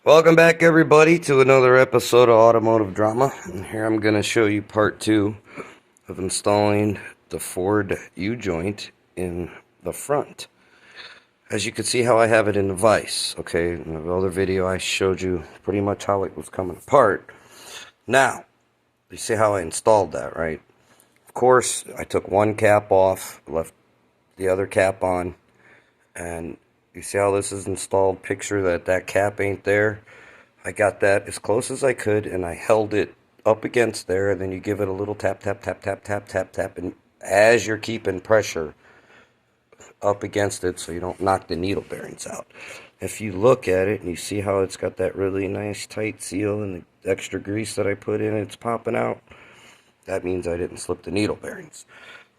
Welcome back, everybody, to another episode of Automotive Drama. And here I'm going to show you part 2 of installing the Ford U-joint in the front. As you can see how I have it in the vise. Okay, in the other video I showed you pretty much how it was coming apart. Now, you see how I installed that, right? Of course, I took one cap off, left the other cap on, and you see how this is installed? Picture that cap ain't there. I got that as close as I could, and I held it up against there, and then you give it a little tap, tap, tap, tap, tap, tap, tap, and as you're keeping pressure up against it so you don't knock the needle bearings out. If you look at it and you see how it's got that really nice tight seal and the extra grease that I put in, it's popping out, that means I didn't slip the needle bearings.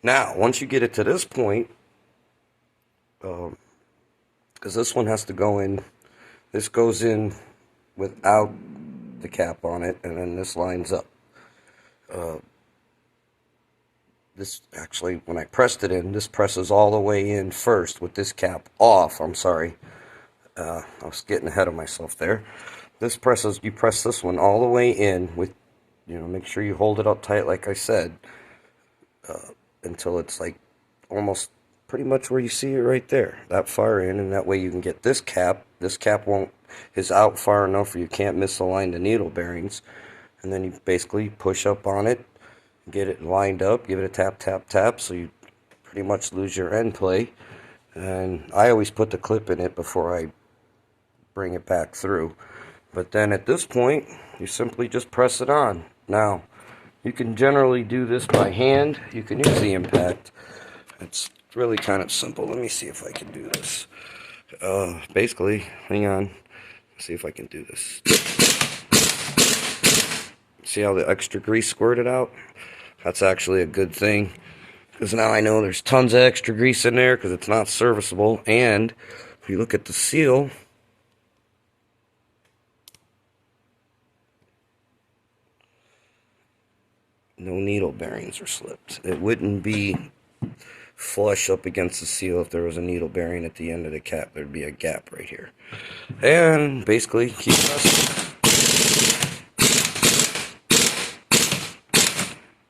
Now, once you get it to this point, because this one has to go in, this goes in without the cap on it, and then this lines up. This actually, when I pressed it in, this presses all the way in first with this cap off. I'm sorry, I was getting ahead of myself there. This presses, you press this one all the way in with, make sure you hold it up tight like I said, until it's like almost pretty much where you see it right there, that far in, and that way you can get this cap. This cap is out far enough where you can't misalign the needle bearings, and then you basically push up on it, get it lined up, give it a tap, tap, tap, so you pretty much lose your end play. And I always put the clip in it before I bring it back through. But then at this point, you simply just press it on. Now, you can generally do this by hand. You can use the impact. It's really kind of simple. Let me see if I can do this. Basically, hang on. See if I can do this. See how the extra grease squirted out? That's actually a good thing, because now I know there's tons of extra grease in there because it's not serviceable. And if you look at the seal, no needle bearings are slipped. It wouldn't be flush up against the seal if there was a needle bearing at the end of the cap. There'd be a gap right here. And basically keep pressing.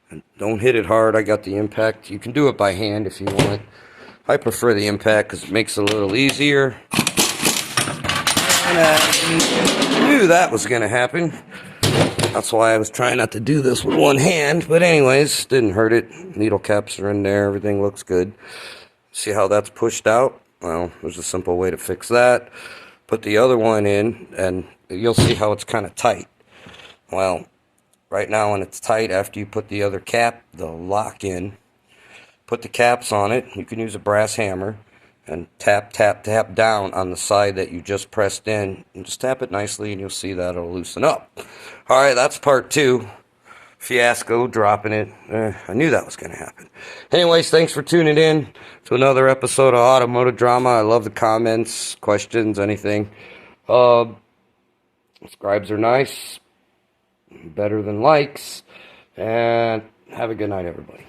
And don't hit it hard. I got the impact. You can do it by hand if you want. I prefer the impact because it makes it a little easier. And I knew that was going to happen. That's why I was trying not to do this with one hand. But anyways, didn't hurt it. Needle caps are in there. Everything looks good. See how that's pushed out? Well, there's a simple way to fix that. Put the other one in, and you'll see how it's kind of tight. Well, right now when it's tight, after you put the other cap, the lock in, put the caps on it. You can use a brass hammer and tap, tap, tap down on the side that you just pressed in. And just tap it nicely, and you'll see that it'll loosen up. All right, that's part 2. Fiasco, dropping it. I knew that was going to happen. Anyways, thanks for tuning in to another episode of Automotive Drama. I love the comments, questions, anything. Subscribes are nice. Better than likes. And have a good night, everybody.